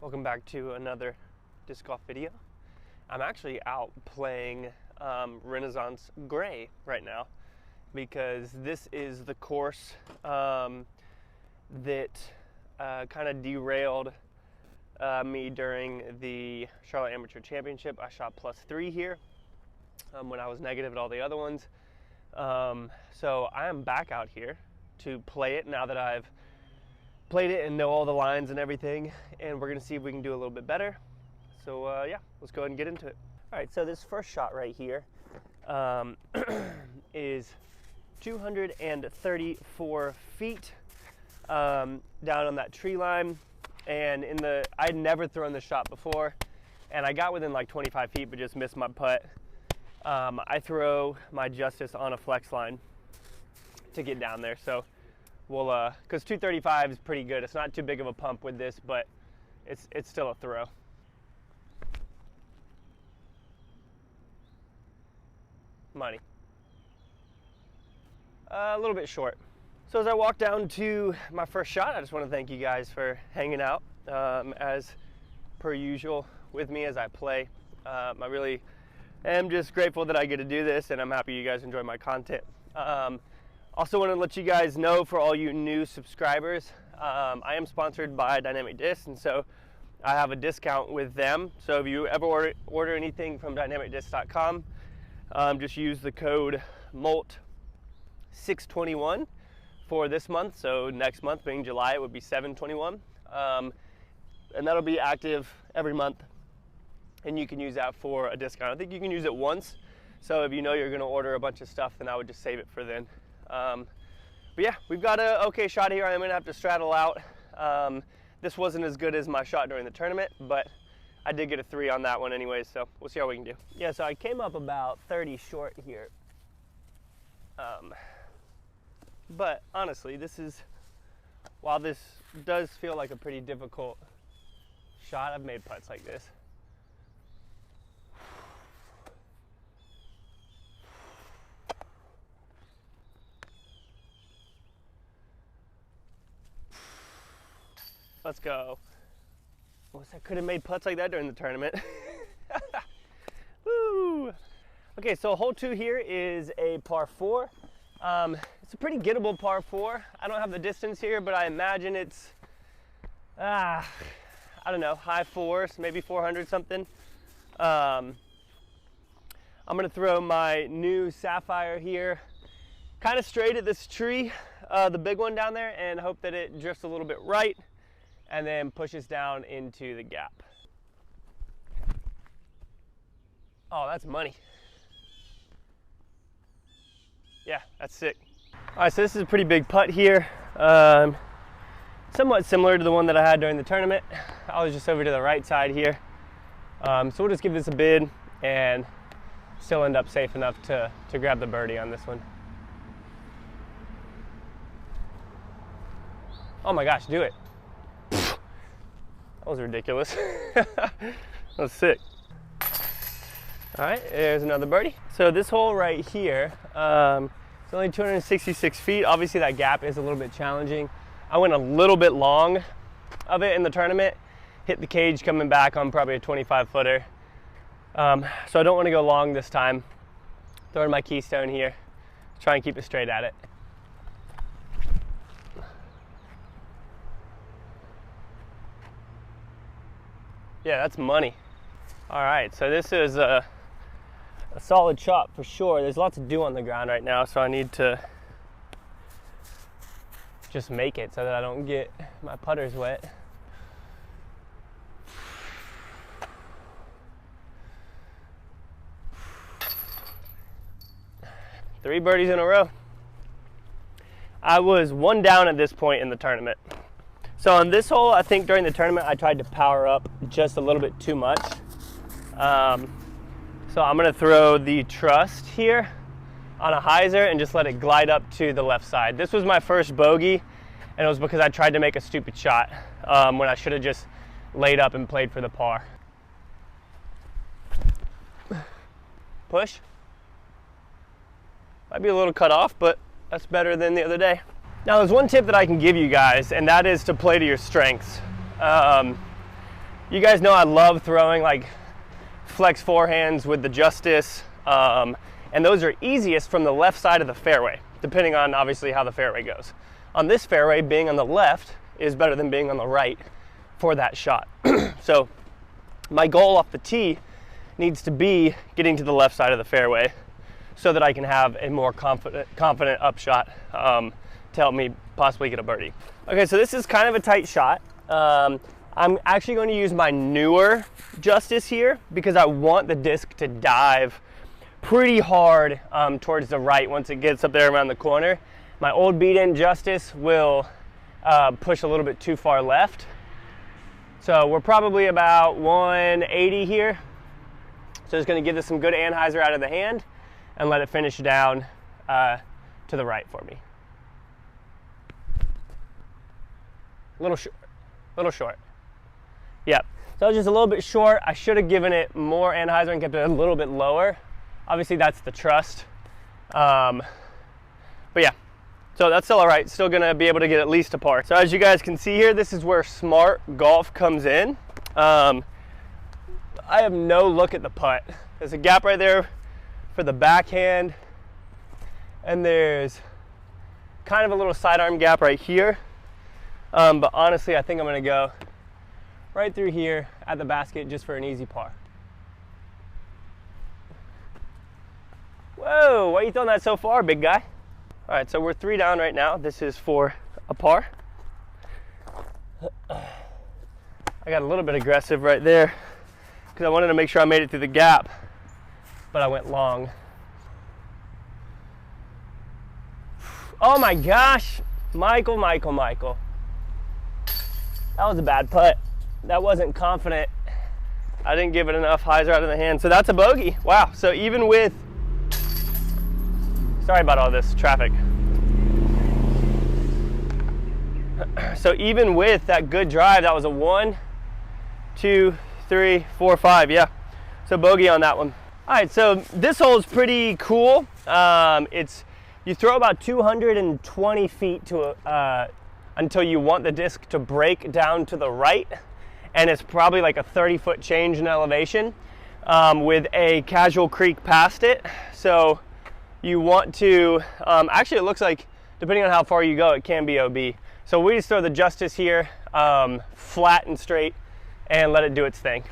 Welcome back to another disc golf video. I'm actually out playing Renaissance Gray right now because this is the course that kind of derailed me during the Charlotte Amateur Championship. I shot +3 here when I was negative at all the other ones. So I am back out here to play it now that I've played it and know all the lines and everything, and we're gonna see if we can do a little bit better. So yeah, let's go ahead and get into it. All right, so this first shot right here is 234 feet down on that tree line, and I'd never thrown this shot before, and I got within like 25 feet but just missed my putt. I throw my Justice on a flex line to get down there, so we'll, because 235 is pretty good. It's not too big of a pump with this, but it's still a throw. Money. A little bit short. So as I walk down to my first shot, I just want to thank you guys for hanging out as per usual with me as I play. I really am just grateful that I get to do this, and I'm happy you guys enjoy my content. Also want to let you guys know, for all you new subscribers, I am sponsored by Dynamic Discs, and so I have a discount with them. So if you ever order anything from dynamicdiscs.com, just use the code MOLT621 for this month. So next month, being July, it would be 721, and that'll be active every month, and you can use that for a discount. I think you can use it once, so if you know you're going to order a bunch of stuff, then I would just save it for then. But yeah, we've got an okay shot here. I'm going to have to straddle out. This wasn't as good as my shot during the tournament, but I did get a 3 on that one anyway, so we'll see how we can do. Yeah, so I came up about 30 short here. But honestly, while this does feel like a pretty difficult shot, I've made putts like this. Let's go. I could have made putts like that during the tournament. Woo! Okay, so hole 2 here is a par 4. It's a pretty gettable par 4. I don't have the distance here, but I imagine it's, I don't know, high 4s, maybe 400 something. I'm gonna throw my new Sapphire here kind of straight at this tree, the big one down there, and hope that it drifts a little bit right and then pushes down into the gap. Oh, that's money. Yeah, that's sick. All right, so this is a pretty big putt here. Somewhat similar to the one that I had during the tournament. I was just over to the right side here. So we'll just give this a bid and still end up safe enough to grab the birdie on this one. Oh my gosh, do it. That was ridiculous. That was sick. All right, there's another birdie. So this hole right here, it's only 266 feet. Obviously that gap is a little bit challenging. I went a little bit long of it in the tournament, hit the cage coming back on probably a 25-footer. So I don't want to go long this time. Throwing my keystone here, try and keep it straight at it. Yeah, that's money. All right, so this is a solid shot for sure. There's lots of dew on the ground right now, so I need to just make it so that I don't get my putters wet. Three birdies in a row. I was 1 down at this point in the tournament. So on this hole, I think during the tournament, I tried to power up just a little bit too much. So I'm gonna throw the Trust here on a hyzer and just let it glide up to the left side. This was my first bogey, and it was because I tried to make a stupid shot when I should have just laid up and played for the par. Push. Might be a little cut off, but that's better than the other day. Now there's one tip that I can give you guys, and that is to play to your strengths. You guys know I love throwing like flex forehands with the Justice, and those are easiest from the left side of the fairway, depending on obviously how the fairway goes. On this fairway, being on the left is better than being on the right for that shot. So my goal off the tee needs to be getting to the left side of the fairway so that I can have a more confident upshot to help me possibly get a birdie. Okay, so this is kind of a tight shot. I'm actually going to use my newer Justice here because I want the disc to dive pretty hard towards the right once it gets up there around the corner. My old beat-in Justice will push a little bit too far left. So we're probably about 180 here. So just going to give this some good anhyzer out of the hand and let it finish down to the right for me. A little short. Yep. So I was just a little bit short. I should have given it more anhyzer and kept it a little bit lower. Obviously that's the trust. But yeah, so that's still all right. Still gonna be able to get at least a par. So as you guys can see here, this is where smart golf comes in. I have no look at the putt. There's a gap right there for the backhand, and there's kind of a little sidearm gap right here. But honestly, I think I'm gonna go right through here at the basket just for an easy par. Whoa, why are you throwing that so far, big guy? All right, so we're 3 down right now. This is for a par. I got a little bit aggressive right there because I wanted to make sure I made it through the gap, but I went long. Oh my gosh, Michael. That was a bad putt. That wasn't confident. I didn't give it enough hyzer out of the hand. So that's a bogey. Wow, so even with, sorry about all this traffic. So even with that good drive, that was a 1, 2, 3, 4, 5, yeah. So bogey on that one. All right, so this hole is pretty cool. You throw about 220 feet to until you want the disc to break down to the right, and it's probably like a 30-foot change in elevation with a casual creek past it. So you want to, actually it looks like depending on how far you go, it can be OB. So we just throw the Justice here flat and straight and let it do its thing.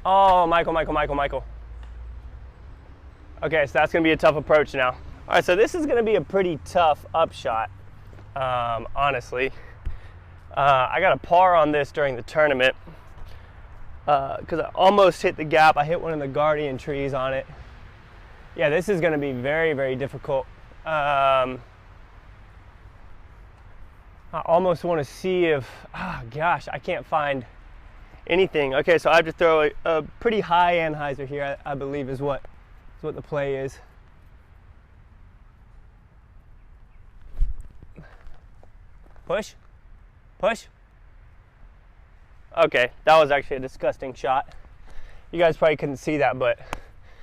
Oh, Michael. Okay, so that's gonna be a tough approach now. All right, so this is gonna be a pretty tough upshot, honestly. I got a par on this during the tournament because I almost hit the gap. I hit one of the guardian trees on it. Yeah, this is gonna be very, very difficult. I almost wanna see if, oh gosh, I can't find anything. Okay, so I have to throw a pretty high anhyzer here, I believe is what the play is. Push. Okay, that was actually a disgusting shot. You guys probably couldn't see that, but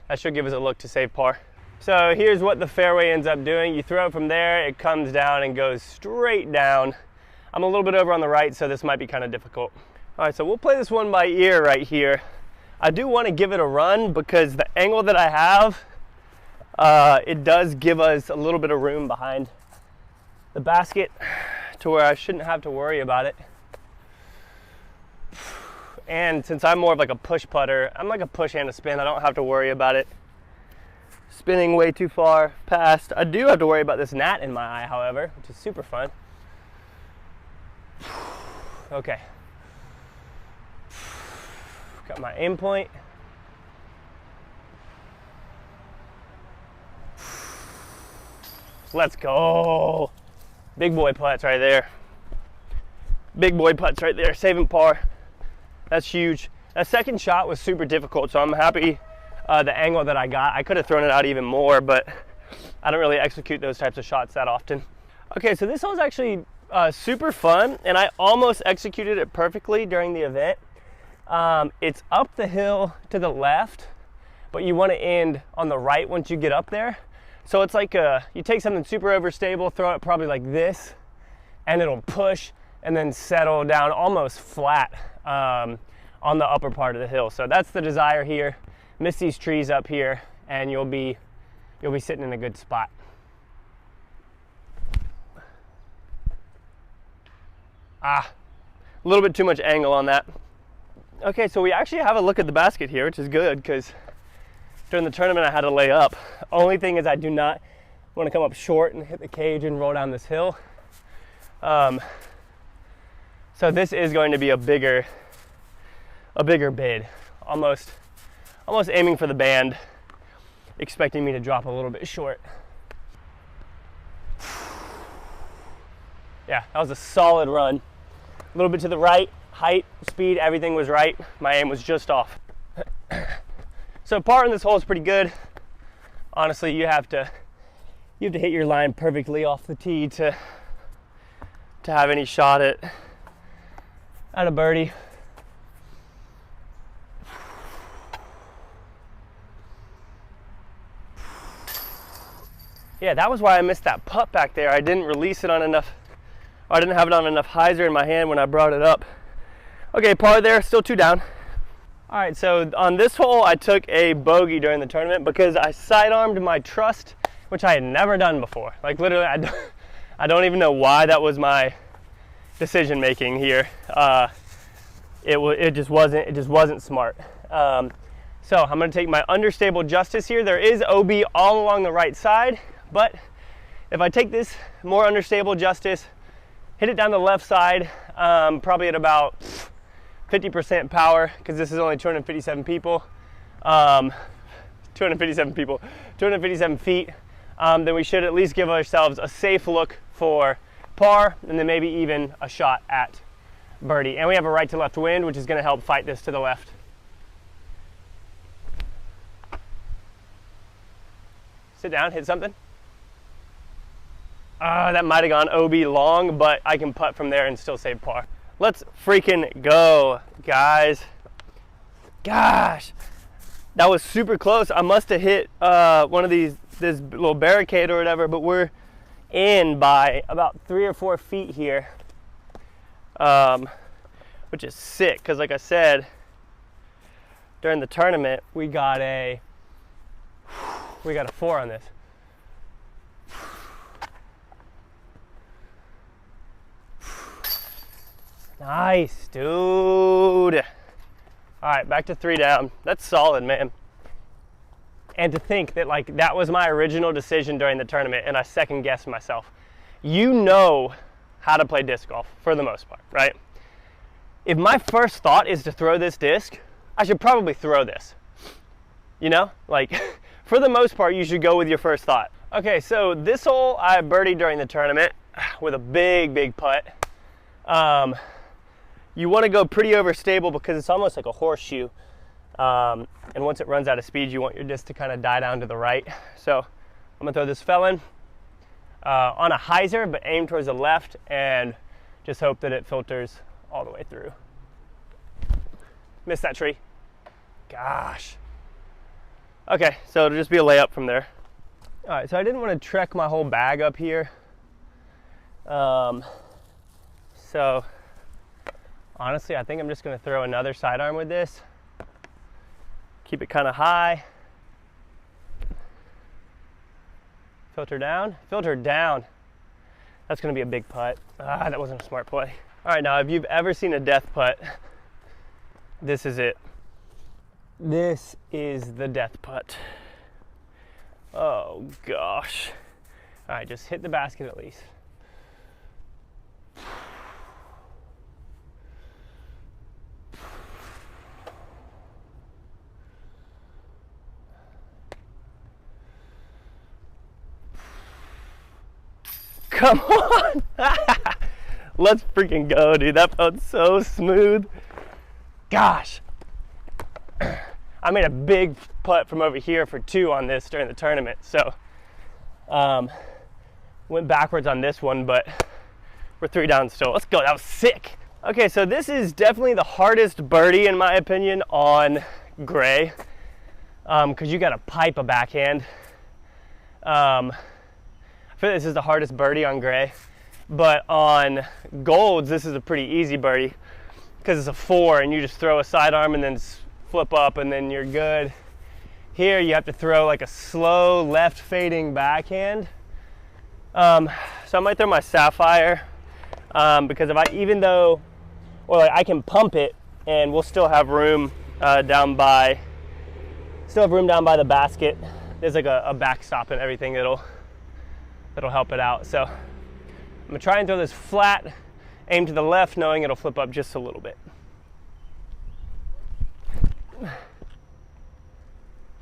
that should give us a look to save par. So here's what the fairway ends up doing. You throw it from there, it comes down and goes straight down. I'm a little bit over on the right, so this might be kind of difficult. All right, so we'll play this one by ear right here. I do want to give it a run because the angle that I have, it does give us a little bit of room behind the basket to where I shouldn't have to worry about it. And since I'm more of like a push putter, I'm like a push and a spin, I don't have to worry about it spinning way too far past. I do have to worry about this gnat in my eye, however, which is super fun. Okay. Got my aim point. Let's go. Big boy putts right there. Big boy putts right there, saving par. That's huge. That second shot was super difficult, so I'm happy the angle that I got. I could have thrown it out even more, but I don't really execute those types of shots that often. Okay, so this was actually super fun, and I almost executed it perfectly during the event. It's up the hill to the left, but you want to end on the right once you get up there. So it's like you take something super overstable, throw it probably like this, and it'll push and then settle down almost flat on the upper part of the hill. So that's the desire here. Miss these trees up here, and you'll be sitting in a good spot. A little bit too much angle on that. Okay, so we actually have a look at the basket here, which is good because during the tournament I had to lay up. Only thing is I do not want to come up short and hit the cage and roll down this hill. So this is going to be a bigger bid. Almost aiming for the band, expecting me to drop a little bit short. Yeah, that was a solid run. A little bit to the right, height, speed, everything was right. My aim was just off. So par in this hole is pretty good. Honestly, you have to hit your line perfectly off the tee to have any shot at a birdie. Yeah, that was why I missed that putt back there. I didn't release it on enough. I didn't have it on enough hyzer in my hand when I brought it up. Okay, par there, still 2 down. All right, so on this hole, I took a bogey during the tournament because I sidearmed my trust, which I had never done before. Like literally, I don't even know why that was my decision making here. It just wasn't smart. So I'm gonna take my understable justice here. There is OB all along the right side, but if I take this more understable justice, hit it down the left side, probably at about 50% power, because this is only 257 people, 257 feet, then we should at least give ourselves a safe look for par, and then maybe even a shot at birdie. And we have a right to left wind, which is going to help fight this to the left. Sit down, hit something. That might have gone OB long, but I can putt from there and still save par. Let's freaking go, guys. Gosh, that was super close. I must have hit one of this little barricade or whatever, but we're in by about 3 or 4 feet here, which is sick, because like I said, during the tournament, we got a 4 on this. Nice, dude. All right, back to 3 down. That's solid, man. And to think that like that was my original decision during the tournament and I second guessed myself. You know how to play disc golf for the most part, right? If my first thought is to throw this disc, I should probably throw this. You know, like for the most part, you should go with your first thought. Okay, so this hole I birdied during the tournament with a big putt. You want to go pretty overstable because it's almost like a horseshoe. And once it runs out of speed, you want your disc to kind of die down to the right. So I'm gonna throw this felon on a hyzer, but aim towards the left and just hope that it filters all the way through. Missed that tree. Gosh. Okay, so it'll just be a layup from there. All right, so I didn't want to trek my whole bag up here. So honestly, I think I'm just going to throw another sidearm with this. Keep it kind of high. Filter down. Filter down. That's going to be a big putt. That wasn't a smart play. All right, now if you've ever seen a death putt, this is it. This is the death putt. Oh gosh. All right, just hit the basket at least. Come on. Let's freaking go, dude. That felt so smooth. Gosh. I made a big putt from over here for 2 on this during the tournament. So went backwards on this one, but we're 3 down still. Let's go. That was sick. Okay, so this is definitely the hardest birdie in my opinion on gray, because you got to pipe a backhand. I feel like this is the hardest birdie on gray, But on golds, this is a pretty easy birdie because it's a 4 and you just throw a sidearm and then flip up and then you're good. Here you have to throw like a slow left fading backhand. So I might throw my Sapphire because if I can pump it and we'll still have room down by the basket. There's like a backstop and everything that'll help it out. So I'm gonna try and throw this flat, aim to the left, knowing it'll flip up just a little bit.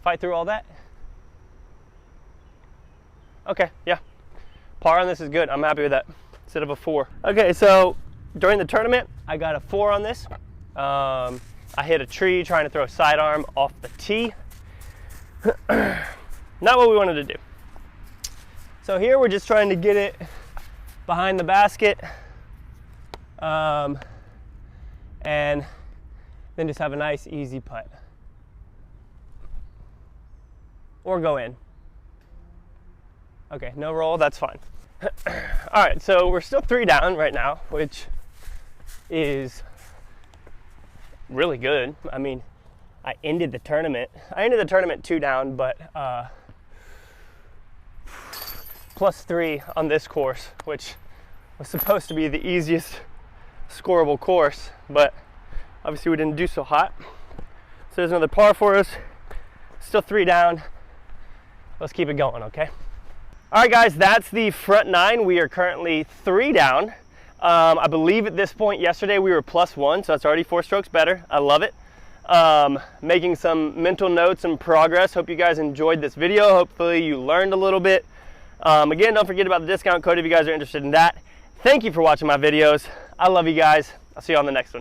Fight through all that? Okay, yeah. Par on this is good. I'm happy with that. Instead of a 4. Okay, so during the tournament, I got a 4 on this. I hit a tree trying to throw a sidearm off the tee. Not what we wanted to do. So here we're just trying to get it behind the basket, and then just have a nice easy putt. Or go in. Okay, no roll, that's fine. All right, so we're still 3 down right now, which is really good. I mean, I ended the tournament 2 down, but +3 on this course, which was supposed to be the easiest scoreable course, but obviously we didn't do so hot. So there's another par for us. Still 3 down. Let's keep it going, okay? All right, guys, that's the front 9. We are currently 3 down. I believe at this point yesterday we were +1, so that's already 4 strokes better. I love it. Making some mental notes and progress. Hope you guys enjoyed this video. Hopefully you learned a little bit. Again, don't forget about the discount code if you guys are interested in that. Thank you for watching my videos. I love you guys. I'll see you on the next one.